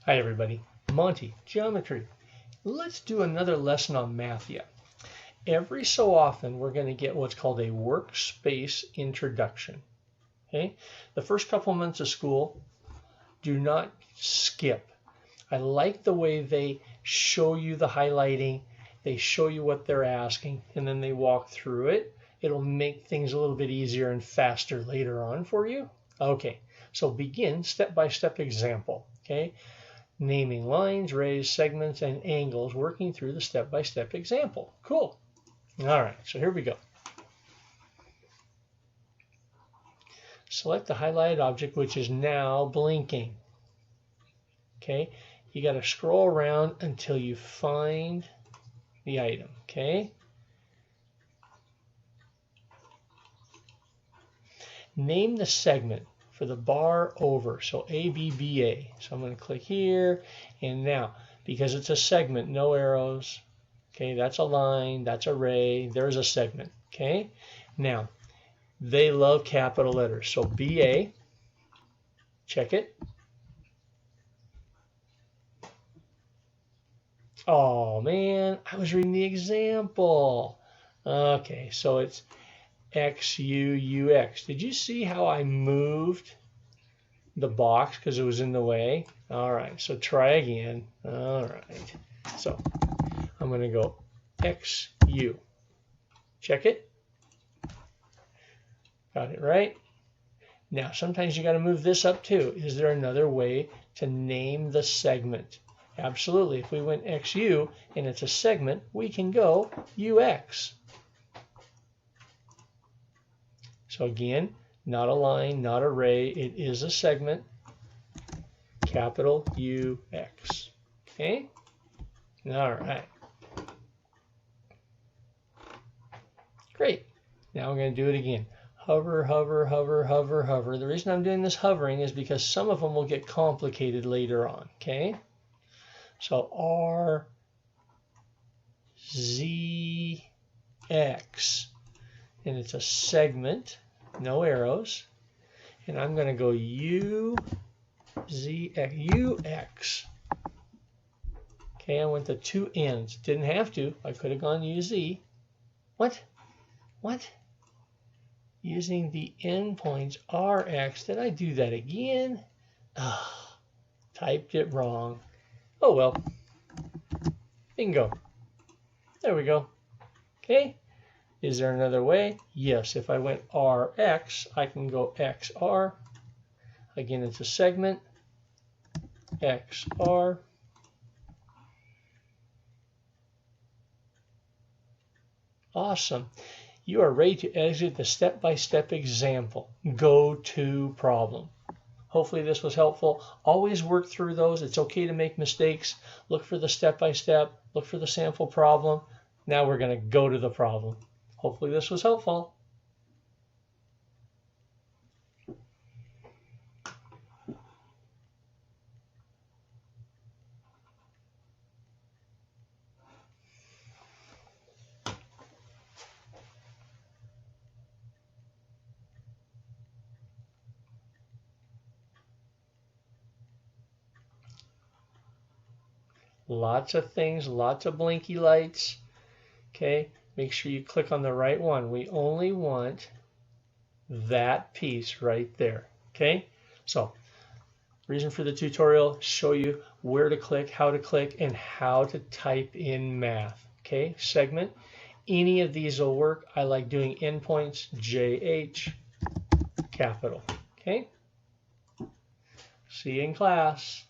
Hi everybody, Monty, Geometry. Let's do another lesson on Mathia. Every so often we're going to get what's called a workspace introduction. Okay? The first couple months of school, do not skip. I like the way they show you the highlighting, they show you what they're asking, and then they walk through it. It'll make things a little bit easier and faster later on for you. Okay, so begin step-by-step example. Okay? Naming lines, rays, segments, and angles, working through the step-by-step example. Cool. All right, so here we go. Select the highlighted object, which is now blinking. Okay, you got to scroll around until you find the item. Okay. Name the segment for the bar over, so ABBA. So I'm going to click here, and now, because it's a segment, no arrows. Okay, that's a line, that's a ray, there's a segment. Okay, now, they love capital letters, so BA, check it. Oh man, I was reading the example. Okay, so it's XUUX. Did you see how I moved the box because it was in the way? All right, so try again. All right, so I'm going to go XU. Check it. Got it right. Now, sometimes you got to move this up too. Is there another way to name the segment? Absolutely. If we went XU and it's a segment, we can go UX. So again, not a line, not a ray, it is a segment, capital UX. Okay? All right. Great. Now we're going to do it again. Hover, hover, hover, hover, hover. The reason I'm doing this hovering is because some of them will get complicated later on. Okay? So R, Z, X. And it's a segment, no arrows. And I'm going to go U, Z, X, UX. Okay, I went to two ends. Didn't have to. I could have gone UZ. What? What? Using the endpoints RX. Did I do that again? Oh, typed it wrong. Oh well. Bingo. There we go. Okay. Is there another way? Yes. If I went RX, I can go XR. Again, it's a segment. XR. Awesome. You are ready to exit the step-by-step example. Go to problem. Hopefully this was helpful. Always work through those. It's okay to make mistakes. Look for the step-by-step. Look for the sample problem. Now we're going to go to the problem. Hopefully this was helpful. Lots of things, lots of blinky lights. Okay, make sure you click on the right one. We only want that piece right there. Okay, so reason for the tutorial, show you where to click, how to click, and how to type in math. Okay, segment. Any of these will work. I like doing endpoints, JH, capital. Okay, see you in class.